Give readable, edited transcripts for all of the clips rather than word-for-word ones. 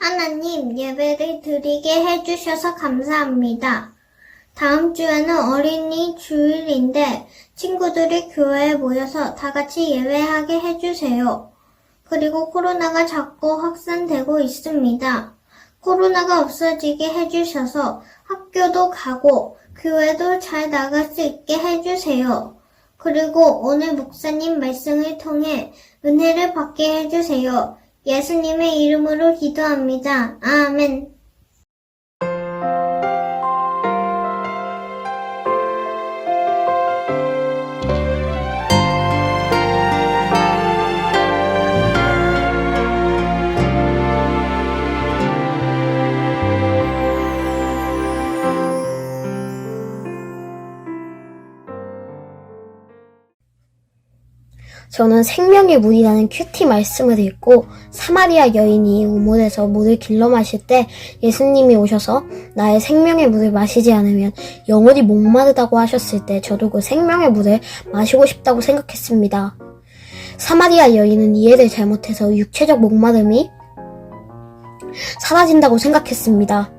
하나님, 예배를 드리게 해주셔서 감사합니다. 다음 주에는 어린이 주일인데 친구들이 교회에 모여서 다 같이 예배하게 해주세요. 그리고 코로나가 자꾸 확산되고 있습니다. 코로나가 없어지게 해주셔서 학교도 가고 교회도 잘 나갈 수 있게 해주세요. 그리고 오늘 목사님 말씀을 통해 은혜를 받게 해주세요. 예수님의 이름으로 기도합니다. 아멘. 저는 생명의 물이라는 큐티 말씀을 읽고 사마리아 여인이 우물에서 물을 길러 마실 때 예수님이 오셔서 나의 생명의 물을 마시지 않으면 영원히 목마르다고 하셨을 때 저도 그 생명의 물을 마시고 싶다고 생각했습니다. 사마리아 여인은 이해를 잘못해서 육체적 목마름이 사라진다고 생각했습니다.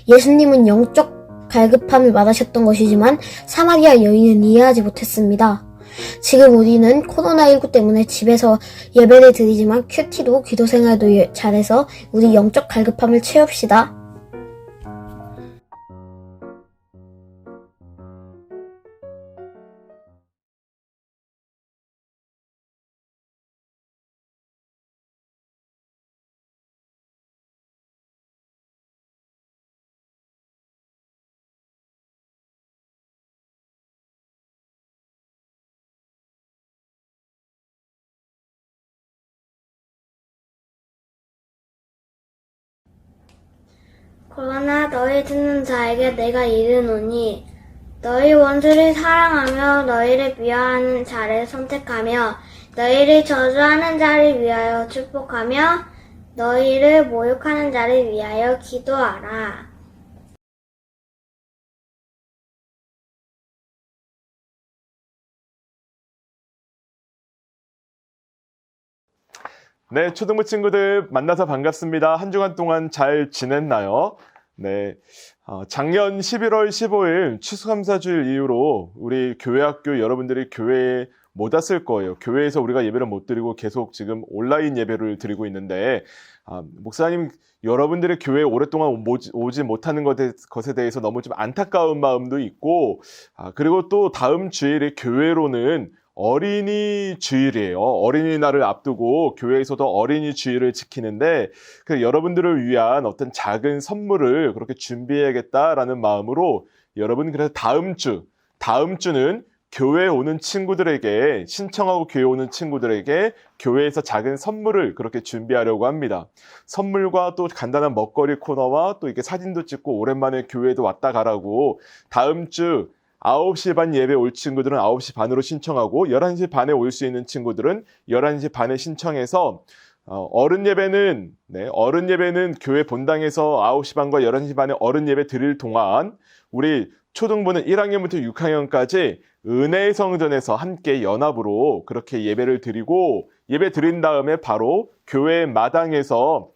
예수님은 영적 갈급함을 말하셨던 것이지만 사마리아 여인은 이해하지 못했습니다. 지금 우리는 코로나19 때문에 집에서 예배를 드리지만 큐티도 기도 생활도 잘해서 우리 영적 갈급함을 채웁시다. 그러나 너희 듣는 자에게 내가 이르노니 너희 원수를 사랑하며 너희를 미워하는 자를 선택하며 너희를 저주하는 자를 위하여 축복하며 너희를 모욕하는 자를 위하여 기도하라. 네, 초등부 친구들 만나서 반갑습니다. 한 주간 동안 잘 지냈나요? 네, 작년 11월 15일 추수감사주일 이후로 우리 교회학교 여러분들이 교회에 못 왔을 거예요. 교회에서 우리가 예배를 못 드리고 계속 지금 온라인 예배를 드리고 있는데, 목사님, 여러분들의 교회에 오랫동안 오지 못하는 것에 대해서 너무 좀 안타까운 마음도 있고, 그리고 또 다음 주일에 교회로는 어린이 주일이에요. 어린이날을 앞두고 교회에서도 어린이 주일을 지키는데 여러분들을 위한 어떤 작은 선물을 그렇게 준비해야겠다라는 마음으로 여러분 그래서 다음 주는 교회에 오는 친구들에게 신청하고 교회에 오는 친구들에게 교회에서 작은 선물을 그렇게 준비하려고 합니다. 선물과 또 간단한 먹거리 코너와 또 이렇게 사진도 찍고 오랜만에 교회에도 왔다 가라고 다음 주 9시 반 예배 올 친구들은 9시 반으로 신청하고 11시 반에 올 수 있는 친구들은 11시 반에 신청해서 어른 예배는 교회 본당에서 9시 반과 11시 반에 어른 예배 드릴 동안 우리 초등부는 1학년부터 6학년까지 은혜의 성전에서 함께 연합으로 그렇게 예배를 드리고 예배 드린 다음에 바로 교회 마당에서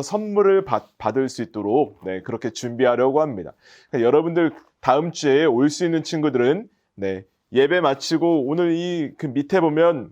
선물을 받을 수 있도록 그렇게 준비하려고 합니다. 그러니까 여러분들 다음 주에 올 수 있는 친구들은 예배 마치고 오늘 그 밑에 보면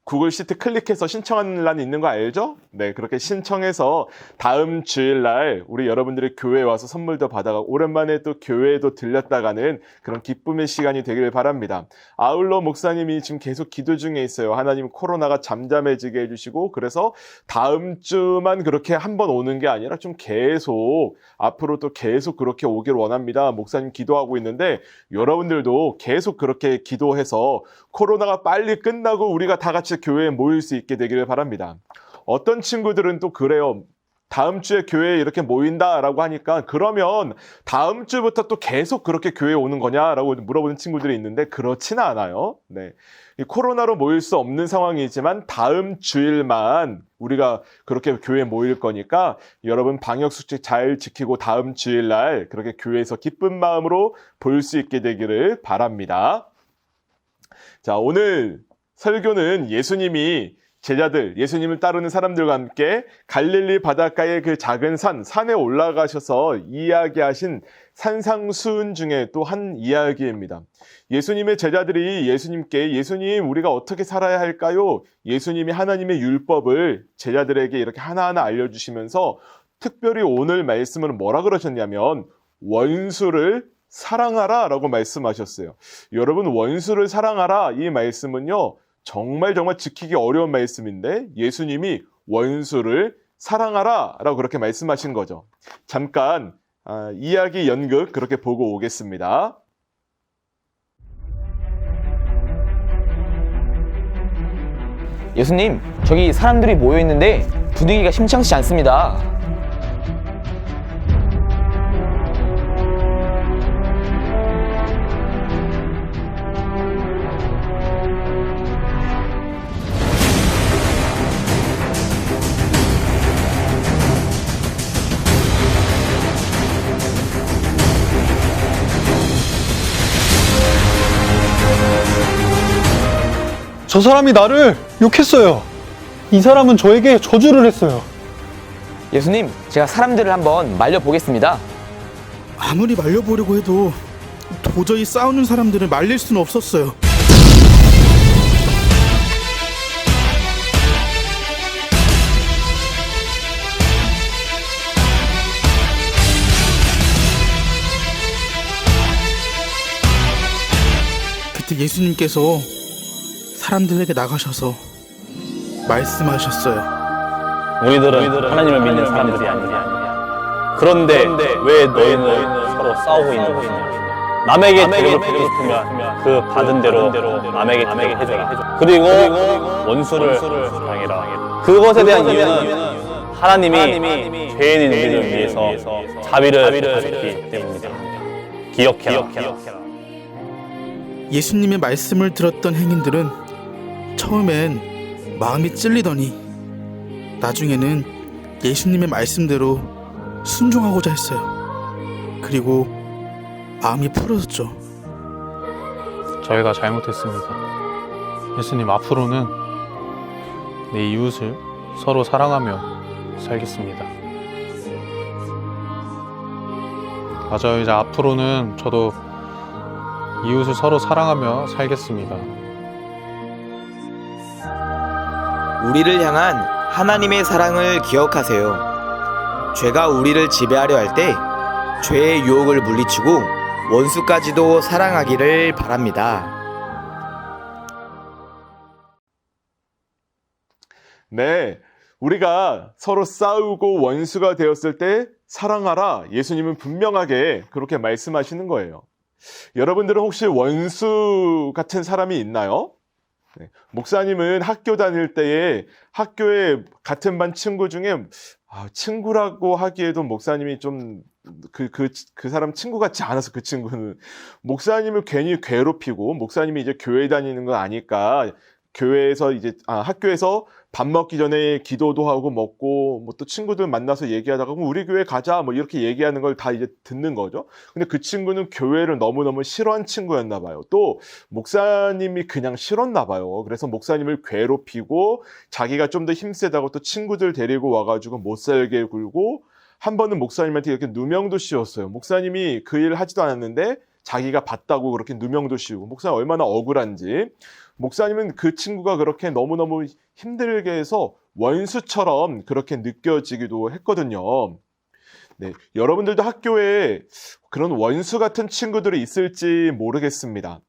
구글 시트 클릭해서 신청하는 란이 있는 거 알죠? 네, 그렇게 신청해서 다음 주일날 우리 여러분들이 교회에 와서 선물도 받아가고 오랜만에 또 교회에도 들렸다가는 그런 기쁨의 시간이 되기를 바랍니다. 아울러 목사님이 지금 계속 기도 중에 있어요. 하나님 코로나가 잠잠해지게 해주시고 그래서 다음 주만 그렇게 한 번 오는 게 아니라 좀 계속 앞으로 또 계속 그렇게 오길 원합니다. 목사님 기도하고 있는데 여러분들도 계속 그렇게 기도해서 코로나가 빨리 끝나고 우리가 다 같이 교회에 모일 수 있게 되기를 바랍니다. 어떤 친구들은 또 그래요. 다음 주에 교회에 이렇게 모인다라고 하니까 그러면 다음 주부터 또 계속 그렇게 교회에 오는 거냐라고 물어보는 친구들이 있는데 그렇지는 않아요. 네. 이 코로나로 모일 수 없는 상황이지만 다음 주일만 우리가 그렇게 교회에 모일 거니까 여러분 방역 수칙 잘 지키고 다음 주일날 그렇게 교회에서 기쁜 마음으로 볼 수 있게 되기를 바랍니다. 자, 오늘 설교는 예수님이 예수님을 따르는 사람들과 함께 갈릴리 바닷가의 그 작은 산에 올라가셔서 이야기하신 산상수훈 중에 또 한 이야기입니다. 예수님의 제자들이 예수님 우리가 어떻게 살아야 할까요? 예수님이 하나님의 율법을 제자들에게 이렇게 하나하나 알려주시면서 특별히 오늘 말씀은 뭐라 그러셨냐면 원수를 사랑하라 라고 말씀하셨어요. 여러분 원수를 사랑하라 이 말씀은요 정말 지키기 어려운 말씀인데 예수님이 원수를 사랑하라 라고 그렇게 말씀하신 거죠. 잠깐 이야기 연극 그렇게 보고 오겠습니다. 예수님, 저기 사람들이 모여 있는데 분위기가 심상치 않습니다. 저 사람이 나를 욕했어요. 이 사람은 저에게 저주를 했어요. 예수님, 제가 사람들을 한번 말려보겠습니다. 아무리 말려보려고 해도 도저히 싸우는 사람들을 말릴 수는 없었어요. 그때 예수님께서 사람들에게 나가셔서 말씀하셨어요. 우리들은 하나님을 믿는 사람들이 아니냐. 그런데 왜 너희는 서로 싸우고 있는 것이냐. 남에게 대접을 받고 싶으면 그 받은 대로 남에게 대접을 해줘라. 그리고 원수를 사랑해라. 그것에 대한 이유는 하나님이 죄인인 우리를 위해서 자비를 하셨기 때문입니다. 기억해라. 예수님의 말씀을 들었던 행인들은 처음엔 마음이 찔리더니 나중에는 예수님의 말씀대로 순종하고자 했어요. 그리고 마음이 풀어졌죠. 저희가 잘못했습니다. 예수님, 앞으로는 내 이웃을 서로 사랑하며 살겠습니다. 맞아요. 이제 앞으로는 저도 이웃을 서로 사랑하며 살겠습니다. 우리를 향한 하나님의 사랑을 기억하세요. 죄가 우리를 지배하려 할 때 죄의 유혹을 물리치고 원수까지도 사랑하기를 바랍니다. 네, 우리가 서로 싸우고 원수가 되었을 때 사랑하라. 예수님은 분명하게 그렇게 말씀하시는 거예요. 여러분들은 혹시 원수 같은 사람이 있나요? 네, 목사님은 학교 다닐 때에 학교에 같은 반 친구 중에 친구라고 하기에도 목사님이 좀 그 사람 친구 같지 않아서 그 친구는 목사님을 괜히 괴롭히고 목사님이 이제 교회 다니는 거 아니까 교회에서 이제 학교에서 밥 먹기 전에 기도도 하고 먹고 뭐 또 친구들 만나서 얘기하다가 그럼 우리 교회 가자 뭐 이렇게 얘기하는 걸 다 이제 듣는 거죠. 근데 그 친구는 교회를 너무너무 싫어한 친구였나 봐요. 또 목사님이 그냥 싫었나 봐요. 그래서 목사님을 괴롭히고 자기가 좀 더 힘세다고 또 친구들 데리고 와가지고 못 살게 굴고 한 번은 목사님한테 이렇게 누명도 씌웠어요. 목사님이 그 일을 하지도 않았는데 자기가 봤다고 그렇게 누명도 씌우고 목사님 얼마나 억울한지. 목사님은 그 친구가 그렇게 너무너무 힘들게 해서 원수처럼 그렇게 느껴지기도 했거든요. 네, 여러분들도 학교에 그런 원수 같은 친구들이 있을지 모르겠습니다.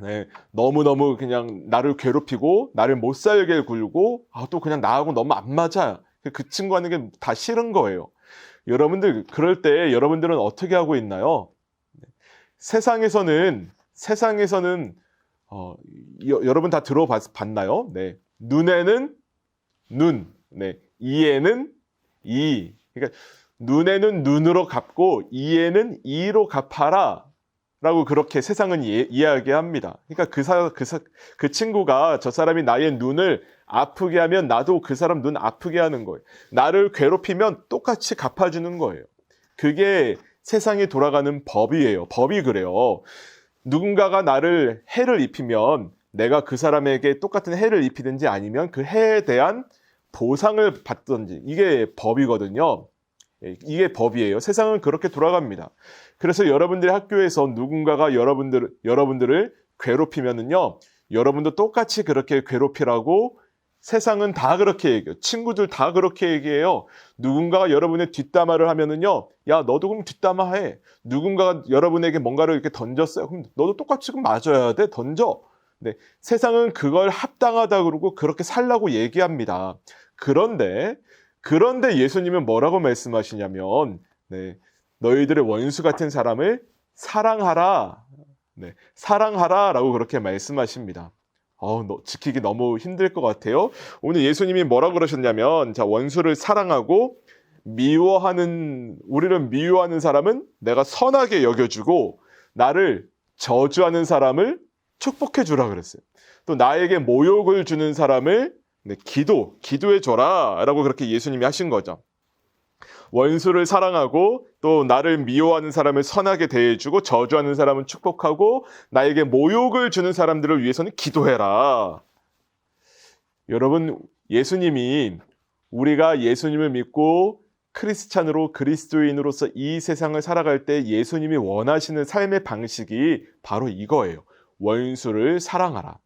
네, 너무너무 그냥 나를 괴롭히고 나를 못 살게 굴고 또 그냥 나하고 너무 안 맞아. 그 친구 하는 게 다 싫은 거예요. 여러분들 그럴 때 여러분들은 어떻게 하고 있나요? 세상에서는 여러분 다 들어봤나요? 네. 눈에는 눈, 네. 이에는 이. 그러니까 눈에는 눈으로 갚고 이에는 이로 갚아라. 라고 그렇게 세상은 이야기합니다. 그러니까 그 친구가 저 사람이 나의 눈을 아프게 하면 나도 그 사람 눈 아프게 하는 거예요. 나를 괴롭히면 똑같이 갚아주는 거예요. 그게 세상이 돌아가는 법이에요. 법이 그래요. 누군가가 나를 해를 입히면 내가 그 사람에게 똑같은 해를 입히든지 아니면 그 해에 대한 보상을 받든지 이게 법이거든요. 이게 법이에요. 세상은 그렇게 돌아갑니다. 그래서 여러분들의 학교에서 누군가가 여러분들을 괴롭히면은요, 여러분도 똑같이 그렇게 괴롭히라고 세상은 다 그렇게 얘기해요. 친구들 다 그렇게 얘기해요. 누군가가 여러분의 뒷담화를 하면은요, 야, 너도 그럼 뒷담화 해. 누군가가 여러분에게 뭔가를 이렇게 던졌어요. 그럼 너도 똑같이 그럼 맞아야 돼. 던져. 네. 세상은 그걸 합당하다 그러고 그렇게 살라고 얘기합니다. 그런데 예수님은 뭐라고 말씀하시냐면, 네. 너희들의 원수 같은 사람을 사랑하라. 네. 사랑하라. 라고 그렇게 말씀하십니다. 지키기 너무 힘들 것 같아요. 오늘 예수님이 뭐라고 그러셨냐면, 자, 원수를 사랑하고 우리를 미워하는 사람은 내가 선하게 여겨주고 나를 저주하는 사람을 축복해 주라 그랬어요. 또 나에게 모욕을 주는 사람을 기도해 줘라 라고 그렇게 예수님이 하신 거죠. 원수를 사랑하고 또 나를 미워하는 사람을 선하게 대해주고 저주하는 사람은 축복하고 나에게 모욕을 주는 사람들을 위해서는 기도해라. 여러분, 우리가 예수님을 믿고 크리스찬으로 그리스도인으로서 이 세상을 살아갈 때 예수님이 원하시는 삶의 방식이 바로 이거예요. 원수를 사랑하라.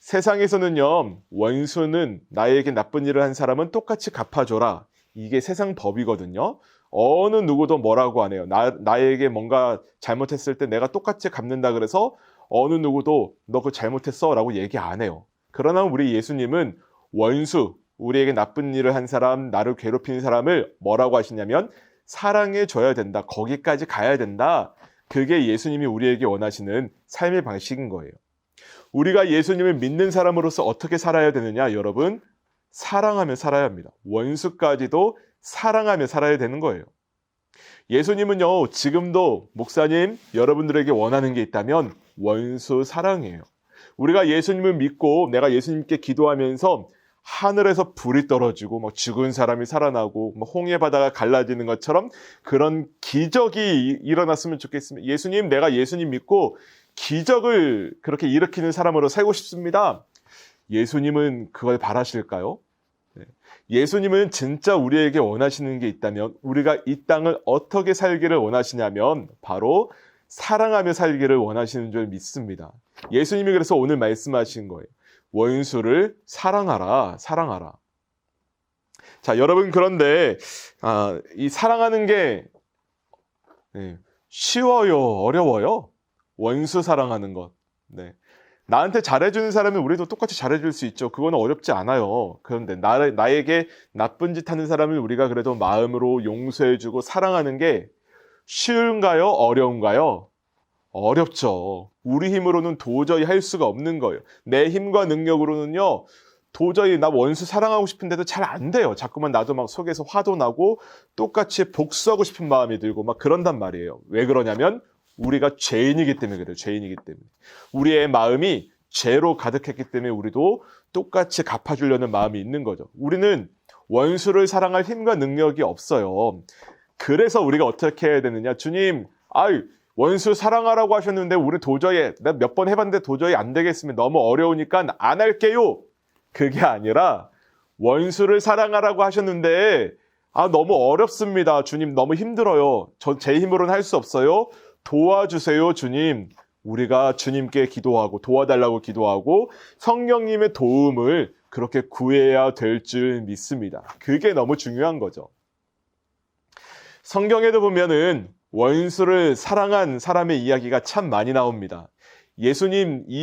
세상에서는요, 원수는 나에게 나쁜 일을 한 사람은 똑같이 갚아줘라. 이게 세상 법이거든요. 어느 누구도 뭐라고 안 해요. 나에게 뭔가 잘못했을 때 내가 똑같이 갚는다 그래서 어느 누구도 너 그거 잘못했어 라고 얘기 안 해요. 그러나 우리 예수님은 우리에게 나쁜 일을 한 사람, 나를 괴롭히는 사람을 뭐라고 하시냐면 사랑해 줘야 된다. 거기까지 가야 된다. 그게 예수님이 우리에게 원하시는 삶의 방식인 거예요. 우리가 예수님을 믿는 사람으로서 어떻게 살아야 되느냐, 여러분? 사랑하며 살아야 합니다. 원수까지도 사랑하며 살아야 되는 거예요. 예수님은요, 지금도 목사님, 여러분들에게 원하는 게 있다면 원수 사랑이에요. 우리가 예수님을 믿고 내가 예수님께 기도하면서 하늘에서 불이 떨어지고 막 죽은 사람이 살아나고 막 홍해 바다가 갈라지는 것처럼 그런 기적이 일어났으면 좋겠습니다. 예수님, 내가 예수님 믿고 기적을 그렇게 일으키는 사람으로 살고 싶습니다. 예수님은 그걸 바라실까요? 예수님은 진짜 우리에게 원하시는 게 있다면 우리가 이 땅을 어떻게 살기를 원하시냐면 바로 사랑하며 살기를 원하시는 줄 믿습니다. 예수님이 그래서 오늘 말씀하신 거예요. 원수를 사랑하라, 사랑하라. 자, 여러분, 그런데 이 사랑하는 게 쉬워요, 어려워요? 원수 사랑하는 것. 네. 나한테 잘해주는 사람은 우리도 똑같이 잘해줄 수 있죠. 그거는 어렵지 않아요. 그런데 나에게 나쁜 짓 하는 사람을 우리가 그래도 마음으로 용서해주고 사랑하는 게 쉬운가요? 어려운가요? 어렵죠. 우리 힘으로는 도저히 할 수가 없는 거예요. 내 힘과 능력으로는요, 도저히 나 원수 사랑하고 싶은데도 잘 안 돼요. 자꾸만 나도 막 속에서 화도 나고 똑같이 복수하고 싶은 마음이 들고 막 그런단 말이에요. 왜 그러냐면 우리가 죄인이기 때문에 그래요. 죄인이기 때문에. 우리의 마음이 죄로 가득했기 때문에 우리도 똑같이 갚아주려는 마음이 있는 거죠. 우리는 원수를 사랑할 힘과 능력이 없어요. 그래서 우리가 어떻게 해야 되느냐. 주님, 원수 사랑하라고 하셨는데 우리 도저히 내가 몇 번 해봤는데 도저히 안 되겠으면 너무 어려우니까 안 할게요. 그게 아니라 원수를 사랑하라고 하셨는데 너무 어렵습니다. 주님, 너무 힘들어요. 제 힘으로는 할 수 없어요. 도와주세요, 주님. 우리가 주님께 기도하고 도와달라고 기도하고 성령님의 도움을 그렇게 구해야 될 줄 믿습니다. 그게 너무 중요한 거죠. 성경에도 보면은 원수를 사랑한 사람의 이야기가 참 많이 나옵니다. 예수님이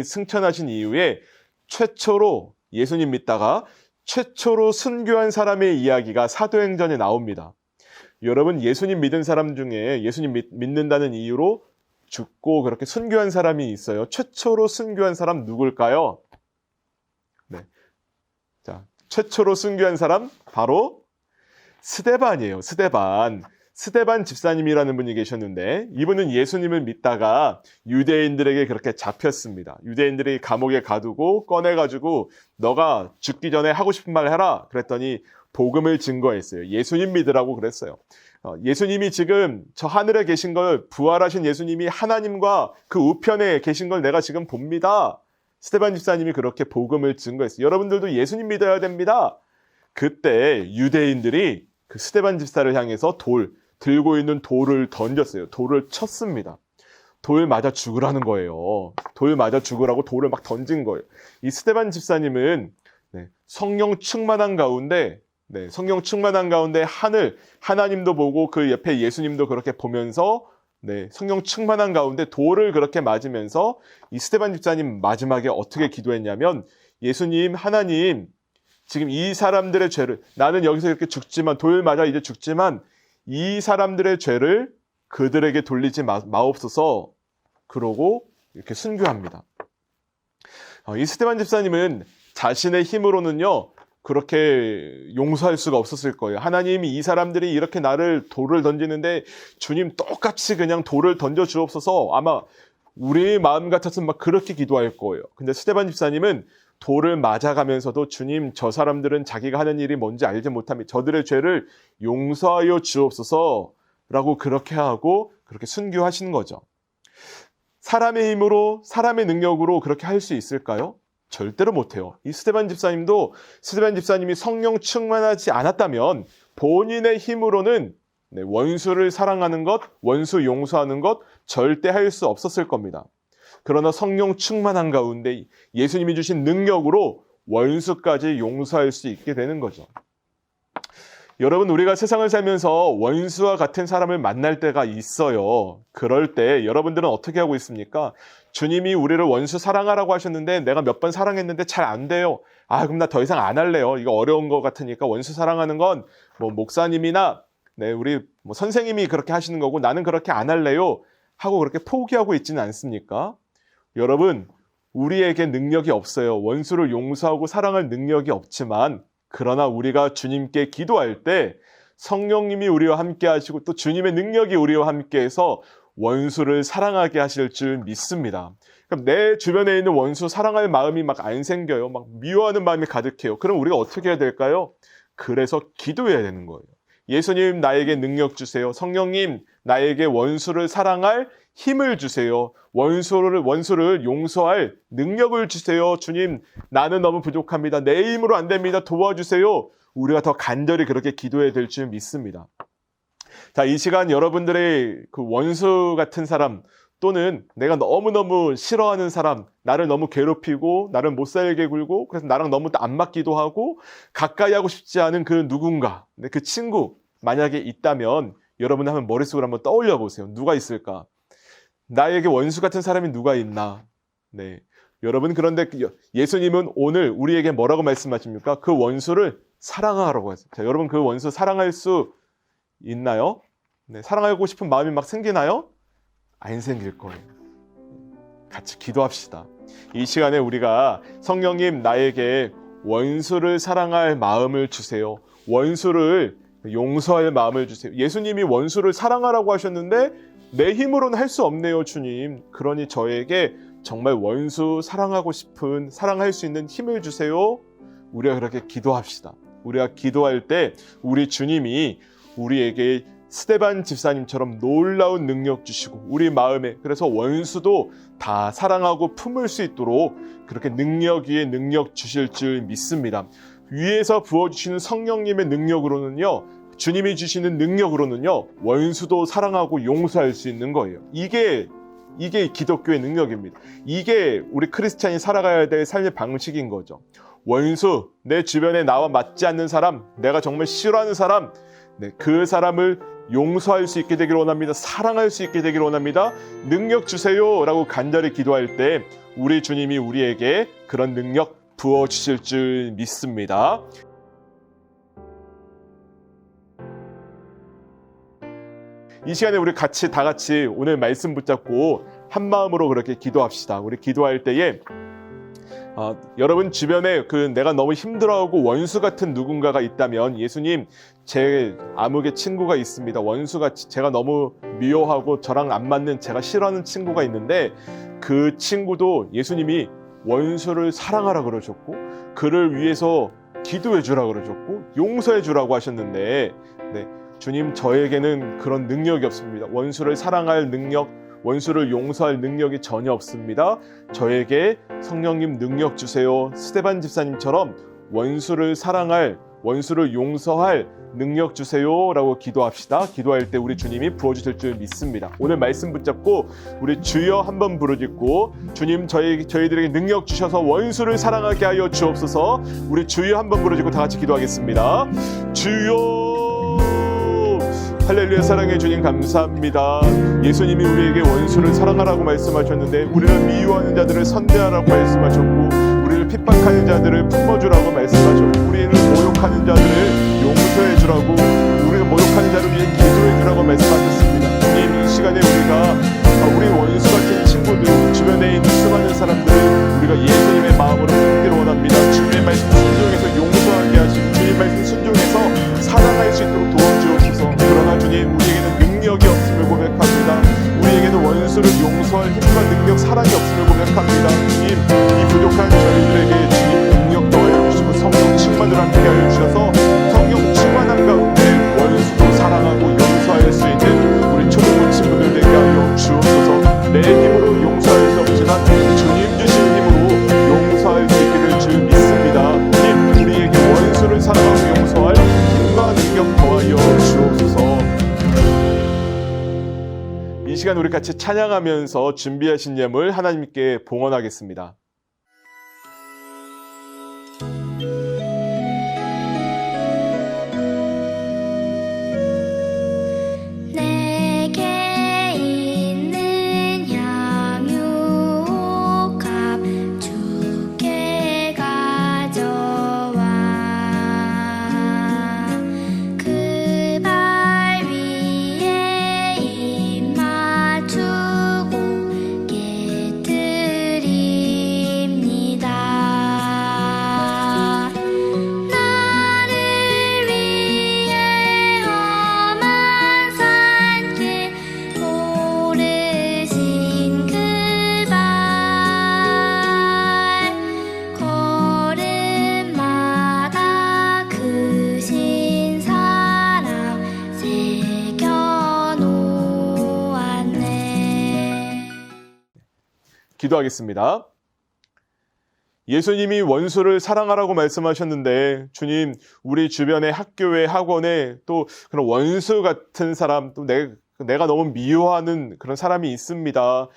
승천하신 이후에 최초로 예수님 믿다가 최초로 순교한 사람의 이야기가 사도행전에 나옵니다. 여러분, 예수님 믿은 사람 중에 예수님 믿는다는 이유로 죽고 그렇게 순교한 사람이 있어요. 최초로 순교한 사람 누굴까요? 네. 자, 최초로 순교한 사람 바로 스데반이에요. 스데반 집사님이라는 분이 계셨는데 이분은 예수님을 믿다가 유대인들에게 그렇게 잡혔습니다. 유대인들이 감옥에 가두고 꺼내가지고 너가 죽기 전에 하고 싶은 말 해라. 그랬더니 복음을 증거했어요. 예수님 믿으라고 그랬어요. 예수님이 지금 저 하늘에 계신 걸 부활하신 예수님이 하나님과 그 우편에 계신 걸 내가 지금 봅니다. 스데반 집사님이 그렇게 복음을 증거했어요. 여러분들도 예수님 믿어야 됩니다. 그때 유대인들이 그 스데반 집사를 향해서 들고 있는 돌을 던졌어요. 돌을 쳤습니다. 돌 맞아 죽으라는 거예요. 돌 맞아 죽으라고 돌을 막 던진 거예요. 이 스데반 집사님은 성령 충만한 가운데 하나님도 보고 그 옆에 예수님도 그렇게 보면서 성령 충만한 가운데 돌을 그렇게 맞으면서 이 스데반 집사님 마지막에 어떻게 기도했냐면 예수님, 하나님, 지금 이 사람들의 죄를 나는 여기서 이렇게 죽지만 돌 맞아 이제 죽지만 이 사람들의 죄를 그들에게 돌리지 마옵소서. 그러고 이렇게 순교합니다. 이 스데반 집사님은 자신의 힘으로는요 그렇게 용서할 수가 없었을 거예요. 하나님이 이 사람들이 이렇게 나를 돌을 던지는데 주님 똑같이 그냥 돌을 던져 주옵소서. 아마 우리 마음 같았으면 막 그렇게 기도할 거예요. 근데 스데반 집사님은 돌을 맞아가면서도 주님, 저 사람들은 자기가 하는 일이 뭔지 알지 못함이 저들의 죄를 용서하여 주옵소서라고 그렇게 하고 그렇게 순교하시는 거죠. 사람의 힘으로, 사람의 능력으로 그렇게 할 수 있을까요? 절대로 못해요. 이 스데반 집사님이 성령 충만하지 않았다면 본인의 힘으로는 원수를 사랑하는 것, 원수 용서하는 것 절대 할 수 없었을 겁니다. 그러나 성령 충만한 가운데 예수님이 주신 능력으로 원수까지 용서할 수 있게 되는 거죠. 여러분, 우리가 세상을 살면서 원수와 같은 사람을 만날 때가 있어요. 그럴 때 여러분들은 어떻게 하고 있습니까? 주님이 우리를 원수 사랑하라고 하셨는데 내가 몇 번 사랑했는데 잘 안 돼요. 그럼 나 더 이상 안 할래요. 이거 어려운 것 같으니까 원수 사랑하는 건 목사님이나 우리 선생님이 그렇게 하시는 거고 나는 그렇게 안 할래요. 하고 그렇게 포기하고 있지는 않습니까? 여러분, 우리에게 능력이 없어요. 원수를 용서하고 사랑할 능력이 없지만 그러나 우리가 주님께 기도할 때 성령님이 우리와 함께 하시고 또 주님의 능력이 우리와 함께해서 원수를 사랑하게 하실 줄 믿습니다. 그럼 내 주변에 있는 원수 사랑할 마음이 막 안 생겨요. 막 미워하는 마음이 가득해요. 그럼 우리가 어떻게 해야 될까요? 그래서 기도해야 되는 거예요. 예수님 나에게 능력 주세요. 성령님 나에게 원수를 사랑할 힘을 주세요. 원수를 용서할 능력을 주세요. 주님 나는 너무 부족합니다. 내 힘으로 안 됩니다. 도와주세요. 우리가 더 간절히 그렇게 기도해야 될 줄 믿습니다. 자, 이 시간 여러분들의 그 원수 같은 사람 또는 내가 너무너무 싫어하는 사람, 나를 너무 괴롭히고 나를 못 살게 굴고 그래서 나랑 너무 안 맞기도 하고 가까이 하고 싶지 않은 그 누군가, 그 친구 만약에 있다면 여러분 한번 머릿속으로 한번 떠올려 보세요. 누가 있을까? 나에게 원수 같은 사람이 누가 있나? 네. 여러분 그런데 예수님은 오늘 우리에게 뭐라고 말씀하십니까? 그 원수를 사랑하라고 하세요. 자, 여러분 그 원수 사랑할 수 있나요? 네, 사랑하고 싶은 마음이 막 생기나요? 안 생길 거예요. 같이 기도합시다. 이 시간에 우리가 성령님 나에게 원수를 사랑할 마음을 주세요. 원수를 용서할 마음을 주세요. 예수님이 원수를 사랑하라고 하셨는데 내 힘으로는 할 수 없네요, 주님. 그러니 저에게 정말 원수 사랑하고 싶은, 사랑할 수 있는 힘을 주세요. 우리가 그렇게 기도합시다. 우리가 기도할 때 우리 주님이 우리에게 스데반 집사님처럼 놀라운 능력 주시고 우리 마음에 그래서 원수도 다 사랑하고 품을 수 있도록 그렇게 능력 위에 능력 주실 줄 믿습니다. 위에서 부어주시는 성령님의 능력으로는요, 주님이 주시는 능력으로는요, 원수도 사랑하고 용서할 수 있는 거예요. 이게 기독교의 능력입니다. 이게 우리 크리스찬이 살아가야 될 삶의 방식인 거죠. 원수, 내 주변에 나와 맞지 않는 사람, 내가 정말 싫어하는 사람, 네, 그 사람을 용서할 수 있게 되기를 원합니다. 사랑할 수 있게 되기를 원합니다. 능력 주세요 라고 간절히 기도할 때 우리 주님이 우리에게 그런 능력 부어주실 줄 믿습니다. 이 시간에 우리 다 같이 오늘 말씀 붙잡고 한 마음으로 그렇게 기도합시다. 우리 기도할 때에 여러분 주변에 내가 너무 힘들어하고 원수 같은 누군가가 있다면 예수님 제 암흑의 친구가 있습니다. 원수같이 제가 너무 미워하고 저랑 안 맞는 제가 싫어하는 친구가 있는데 그 친구도 예수님이 원수를 사랑하라 그러셨고 그를 위해서 기도해 주라 그러셨고 용서해 주라고 하셨는데 네, 주님 저에게는 그런 능력이 없습니다. 원수를 사랑할 능력, 원수를 용서할 능력이 전혀 없습니다. 저에게 성령님 능력 주세요. 스데반 집사님처럼 원수를 사랑할, 원수를 용서할 능력 주세요 라고 기도합시다. 기도할 때 우리 주님이 부어주실 줄 믿습니다. 오늘 말씀 붙잡고 우리 주여 한번 부르짖고 주님 저희들에게 능력 주셔서 원수를 사랑하게 하여 주옵소서. 우리 주여 한번 부르짖고 다 같이 기도하겠습니다. 주여 할렐루야. 사랑해 주님 감사합니다. 예수님이 우리에게 원수를 사랑하라고 말씀하셨는데 우리를 미워하는 자들을 선대하라고 말씀하셨고 우리를 핍박하는 자들을 품어주라고 말씀하셨고 우리를 모욕하는 자들을 용서해 주라고 우리가 모욕하는 자를 위해 기도해 주라고 말씀하셨습니다. 주님 이 시간에 우리 원수 같은 친구들 주변에 있는 수많은 사람들을 우리가 예수님의 마음으로 품기를 원합니다. 주님의 말씀 순종해서 용서하게 하시고 주님 말씀 순종해서 사랑할 수 있도록 도와주옵소서. 그러나 주님 우리에게는 능력이 없음을 고백합니다. 우리에게는 원수를 용서할 힘과 능력, 사랑이 없음을 고백합니다. 주님 이 부족한 저희들에게 주님 능력 더하여 주시고 성령 충만을 함께 하여 주셔서 성령 충만함 가운데 원수도 사랑하고 용서할 수 있는 우리 초등부 친구들 되게 하여 주옵소서. 내 힘으로 용서할 수 없지만 주님 주신 힘으로 용서할 수 있기를 줄 믿습니다. 주님 우리에게 원수를 사랑하고 용서할 힘과 능력 더하여 주옵소서. 이 시간 우리 같이 찬양하면서 준비하신 예물 하나님께 봉헌하겠습니다. 내게 있는 향유값 주께 가져와 그 발 위에 입 맞추고 깨뜨리리 기도하겠습니다. 예수님이 원수를 사랑하라고 말씀하셨는데 주님, 우리 주변의 학교에 학원에 또 그런 원수 같은 사람, 또 내가 너무 미워하는 그런 사람이 있습니다.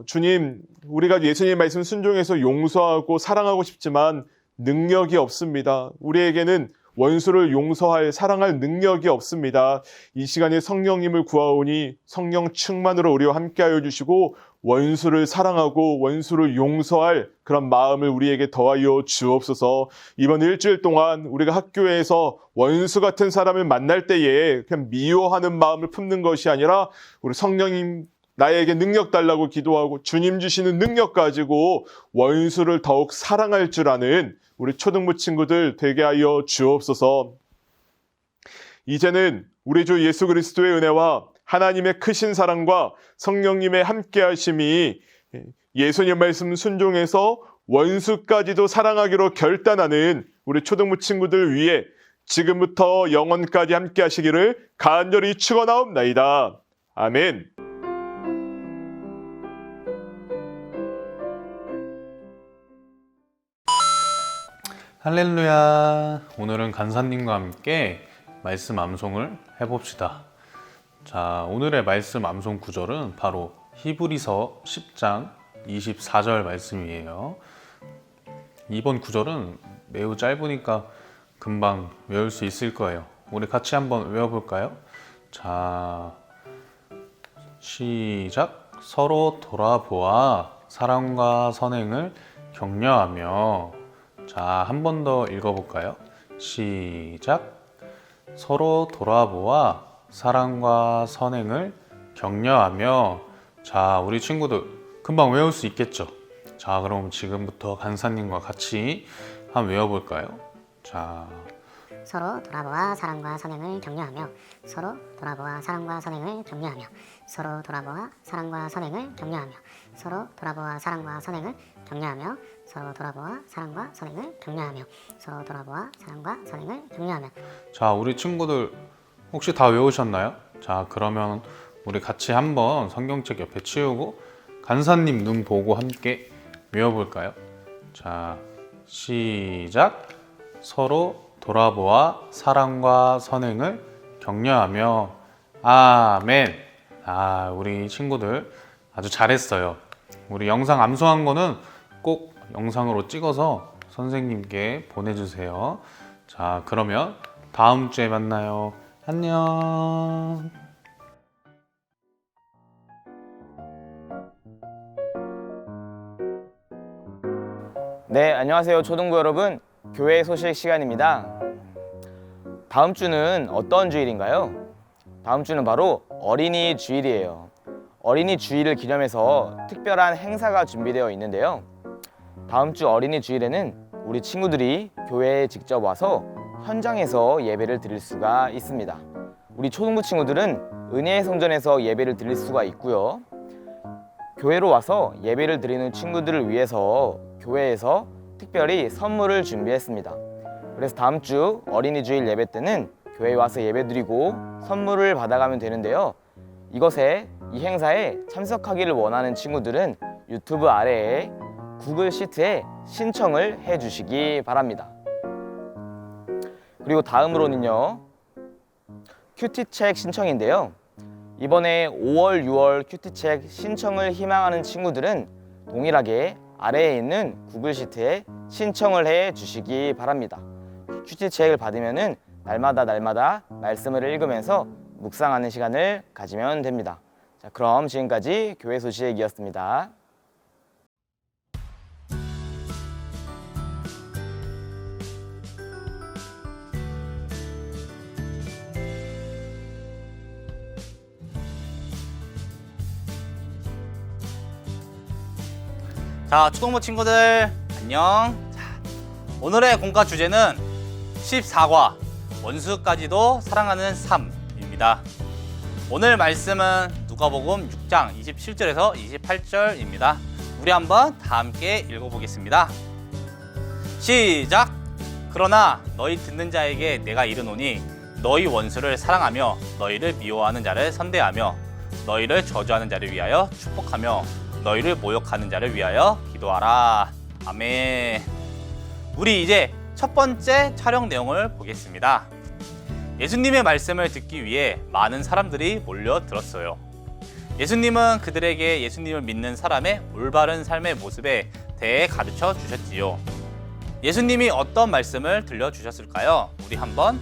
주님, 우리가 예수님의 말씀 순종해서 용서하고 사랑하고 싶지만 능력이 없습니다. 우리에게는 원수를 용서할, 사랑할 능력이 없습니다. 이 시간에 성령님을 구하오니 성령 충만으로 우리와 함께하여 주시고 원수를 사랑하고 원수를 용서할 그런 마음을 우리에게 더하여 주옵소서. 이번 일주일 동안 우리가 학교에서 원수 같은 사람을 만날 때에 그냥 미워하는 마음을 품는 것이 아니라 우리 성령님 나에게 능력 달라고 기도하고 주님 주시는 능력 가지고 원수를 더욱 사랑할 줄 아는 우리 초등부 친구들 되게 하여 주옵소서. 이제는 우리 주 예수 그리스도의 은혜와 하나님의 크신 사랑과 성령님의 함께하심이 예수님 말씀 순종해서 원수까지도 사랑하기로 결단하는 우리 초등부 친구들 위해 지금부터 영원까지 함께하시기를 간절히 축원하옵나이다. 아멘. 할렐루야. 오늘은 간사님과 함께 말씀 암송을 해봅시다. 자, 오늘의 말씀 암송 구절은 바로 히브리서 10장 24절 말씀이에요. 이번 구절은 매우 짧으니까 금방 외울 수 있을 거예요. 우리 같이 한번 외워볼까요? 자, 시작. 서로 돌아보아 사랑과 선행을 격려하며. 자, 한 번 더 읽어볼까요? 시작. 서로 돌아보아 사랑과 선행을 격려하며. 자, 우리 친구들 금방 외울 수 있겠죠? 자, 그럼 지금부터 간사님과 같이 한번 외워볼까요? 자, 서로 돌아보아 사랑과 선행을 격려하며. 서로 돌아보아 사랑과 선행을 격려하며. 서로 돌아보아 사랑과 선행을 격려하며. 서로 돌아보아 사랑과 선행을 격려하며. 서로 돌아보아 사랑과 선행을 격려하며. 서로 돌아보아 사랑과 선행을 격려하며. 자, 우리 친구들 혹시 다 외우셨나요? 자, 그러면 우리 같이 한번 성경책 옆에 치우고 간사님 눈 보고 함께 외워볼까요? 자, 시작. 서로 돌아보아 사랑과 선행을 격려하며. 아멘. 아, 우리 친구들 아주 잘했어요. 우리 영상 암송한 거는 꼭 영상으로 찍어서 선생님께 보내주세요. 자, 그러면 다음 주에 만나요. 안녕. 네, 안녕하세요 초등부 여러분. 교회 소식 시간입니다. 다음 주는 어떤 주일인가요? 다음 주는 바로 어린이 주일이에요. 어린이 주일을 기념해서 특별한 행사가 준비되어 있는데요. 다음 주 어린이 주일에는 우리 친구들이 교회에 직접 와서 현장에서 예배를 드릴 수가 있습니다. 우리 초등부 친구들은 은혜의 성전에서 예배를 드릴 수가 있고요. 교회로 와서 예배를 드리는 친구들을 위해서 교회에서 특별히 선물을 준비했습니다. 그래서 다음 주 어린이 주일 예배 때는 교회에 와서 예배 드리고 선물을 받아가면 되는데요. 이 행사에 참석하기를 원하는 친구들은 유튜브 아래에 구글 시트에 신청을 해주시기 바랍니다. 그리고 다음으로는요, 큐티책 신청인데요. 이번에 5월, 6월 큐티책 신청을 희망하는 친구들은 동일하게 아래에 있는 구글 시트에 신청을 해 주시기 바랍니다. 큐티책을 받으면은 날마다 말씀을 읽으면서 묵상하는 시간을 가지면 됩니다. 자, 그럼 지금까지 교회 소식이었습니다. 자, 초등부 친구들 안녕. 자, 오늘의 공과 주제는 14과 원수까지도 사랑하는 삶입니다. 오늘 말씀은 누가복음 6장 27절에서 28절입니다. 우리 한번 다 함께 읽어보겠습니다. 시작! 그러나 너희 듣는 자에게 내가 이르노니 너희 원수를 사랑하며 너희를 미워하는 자를 선대하며 너희를 저주하는 자를 위하여 축복하며 너희를 모욕하는 자를 위하여 기도하라. 아멘. 우리 이제 첫 번째 촬영 내용을 보겠습니다. 예수님의 말씀을 듣기 위해 많은 사람들이 몰려들었어요. 예수님은 그들에게 예수님을 믿는 사람의 올바른 삶의 모습에 대해 가르쳐 주셨지요. 예수님이 어떤 말씀을 들려주셨을까요? 우리 한번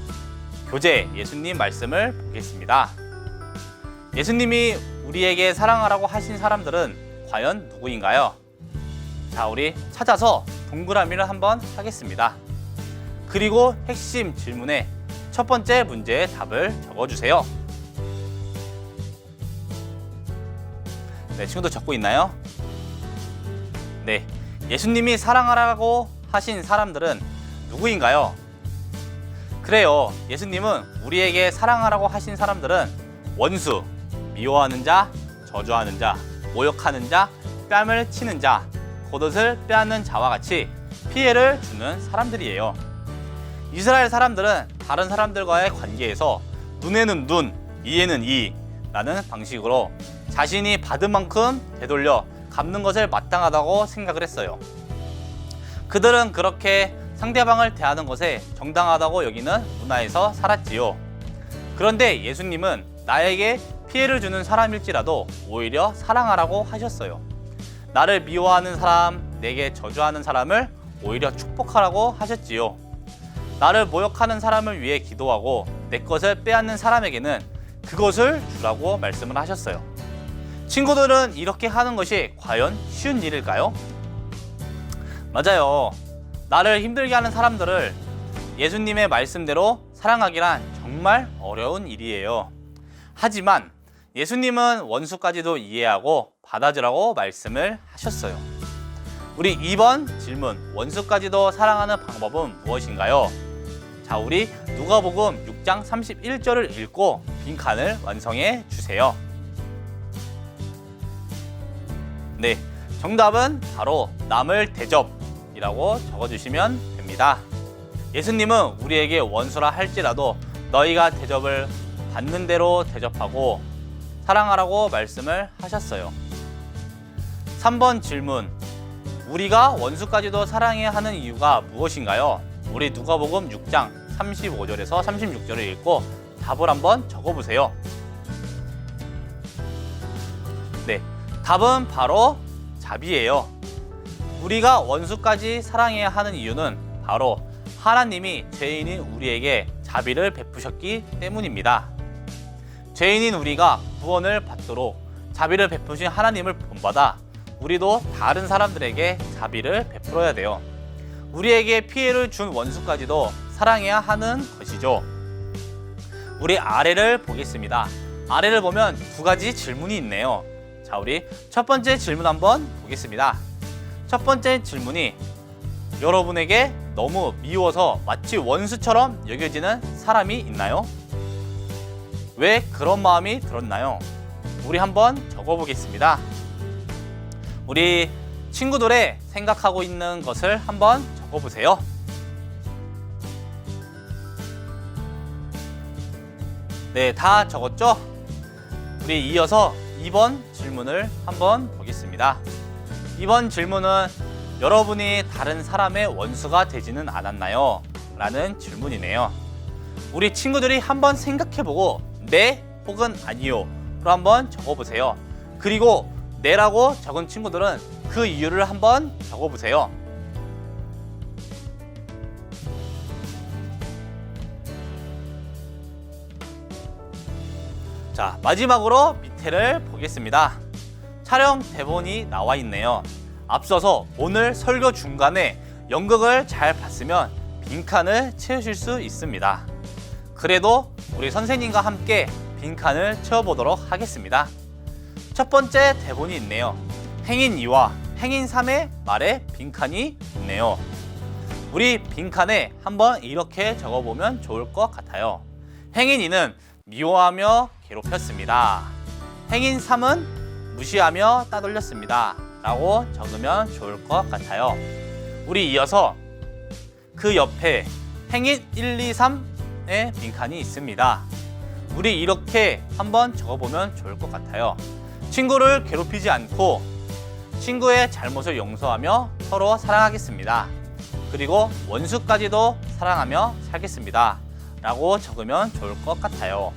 교재 예수님 말씀을 보겠습니다. 예수님이 우리에게 사랑하라고 하신 사람들은 과연 누구인가요? 자, 우리 찾아서 동그라미를 한번 하겠습니다. 그리고 핵심 질문에 첫 번째 문제의 답을 적어주세요. 네, 친구들 적고 있나요? 네, 예수님이 사랑하라고 하신 사람들은 누구인가요? 그래요, 예수님은 우리에게 사랑하라고 하신 사람들은 원수, 미워하는 자, 저주하는 자, 모욕하는 자, 뺨을 치는 자, 겉옷을 빼앗는 자와 같이 피해를 주는 사람들이에요. 이스라엘 사람들은 다른 사람들과의 관계에서 눈에는 눈, 이에는 이 라는 방식으로 자신이 받은 만큼 되돌려 갚는 것을 마땅하다고 생각을 했어요. 그들은 그렇게 상대방을 대하는 것에 정당하다고 여기는 문화에서 살았지요. 그런데 예수님은 나에게 피해를 주는 사람일지라도 오히려 사랑하라고 하셨어요. 나를 미워하는 사람, 내게 저주하는 사람을 오히려 축복하라고 하셨지요. 나를 모욕하는 사람을 위해 기도하고 내 것을 빼앗는 사람에게는 그것을 주라고 말씀을 하셨어요. 친구들은 이렇게 하는 것이 과연 쉬운 일일까요? 맞아요. 나를 힘들게 하는 사람들을 예수님의 말씀대로 사랑하기란 정말 어려운 일이에요. 하지만 예수님은 원수까지도 이해하고 받아주라고 말씀을 하셨어요. 우리 2번 질문, 원수까지도 사랑하는 방법은 무엇인가요? 자, 우리 누가복음 6장 31절을 읽고 빈칸을 완성해 주세요. 네, 정답은 바로 남을 대접이라고 적어주시면 됩니다. 예수님은 우리에게 원수라 할지라도 너희가 대접을 받는 대로 대접하고 사랑하라고 말씀을 하셨어요. 3번 질문, 우리가 원수까지도 사랑해야 하는 이유가 무엇인가요? 우리 누가복음 6장 35절에서 36절을 읽고 답을 한번 적어보세요. 네, 답은 바로 자비예요. 우리가 원수까지 사랑해야 하는 이유는 바로 하나님이 죄인인 우리에게 자비를 베푸셨기 때문입니다. 죄인인 우리가 구원을 받도록 자비를 베푸신 하나님을 본받아 우리도 다른 사람들에게 자비를 베풀어야 돼요. 우리에게 피해를 준 원수까지도 사랑해야 하는 것이죠. 우리 아래를 보겠습니다. 아래를 보면 두 가지 질문이 있네요. 자, 우리 첫 번째 질문 한번 보겠습니다. 첫 번째 질문이 여러분에게 너무 미워서 마치 원수처럼 여겨지는 사람이 있나요? 왜 그런 마음이 들었나요? 우리 한번 적어보겠습니다. 우리 친구들의 생각하고 있는 것을 한번 적어보세요. 네, 다 적었죠? 우리 이어서 2번 질문을 한번 보겠습니다. 2번 질문은 여러분이 다른 사람의 원수가 되지는 않았나요? 라는 질문이네요. 우리 친구들이 한번 생각해보고 네 혹은 아니요 로 한번 적어보세요. 그리고 네라고 적은 친구들은 그 이유를 한번 적어보세요. 자, 마지막으로 밑에를 보겠습니다. 촬영 대본이 나와 있네요. 앞서서 오늘 설교 중간에 연극을 잘 봤으면 빈칸을 채우실 수 있습니다. 그래도 우리 선생님과 함께 빈칸을 채워보도록 하겠습니다. 첫 번째 대본이 있네요. 행인 2와 행인 3의 말에 빈칸이 있네요. 우리 빈칸에 한번 이렇게 적어보면 좋을 것 같아요. 행인 2는 미워하며 괴롭혔습니다. 행인 3은 무시하며 따돌렸습니다. 라고 적으면 좋을 것 같아요. 우리 이어서 그 옆에 행인 1, 2, 3의 빈칸이 있습니다. 우리 이렇게 한번 적어보면 좋을 것 같아요. 친구를 괴롭히지 않고 친구의 잘못을 용서하며 서로 사랑하겠습니다. 그리고 원수까지도 사랑하며 살겠습니다. 라고 적으면 좋을 것 같아요.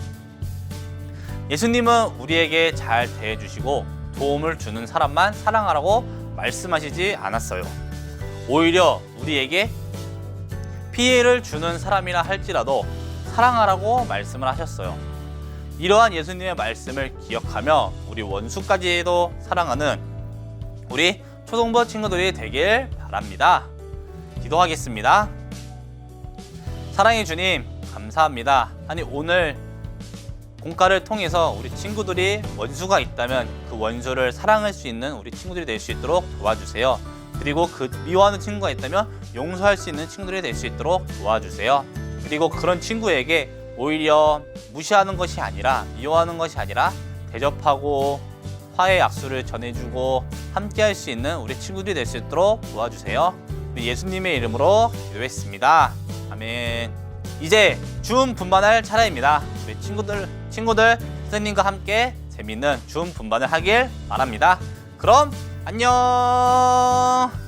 예수님은 우리에게 잘 대해주시고 도움을 주는 사람만 사랑하라고 말씀하시지 않았어요. 오히려 우리에게 피해를 주는 사람이라 할지라도 사랑하라고 말씀을 하셨어요. 이러한 예수님의 말씀을 기억하며 우리 원수까지도 사랑하는 우리 초등부 친구들이 되길 바랍니다. 기도하겠습니다. 사랑의 주님, 감사합니다. 아니, 오늘 공과를 통해서 우리 친구들이 원수가 있다면 그 원수를 사랑할 수 있는 우리 친구들이 될 수 있도록 도와주세요. 그리고 그 미워하는 친구가 있다면 용서할 수 있는 친구들이 될 수 있도록 도와주세요. 그리고 그런 친구에게 오히려 무시하는 것이 아니라, 미워하는 것이 아니라 대접하고 화해 약수를 전해주고 함께 할 수 있는 우리 친구들이 될 수 있도록 도와주세요. 우리 예수님의 이름으로 기도했습니다. 아멘. 이제 줌 분반할 차례입니다. 우리 친구들 선생님과 함께 재미있는 줌 분반을 하길 바랍니다. 그럼 안녕.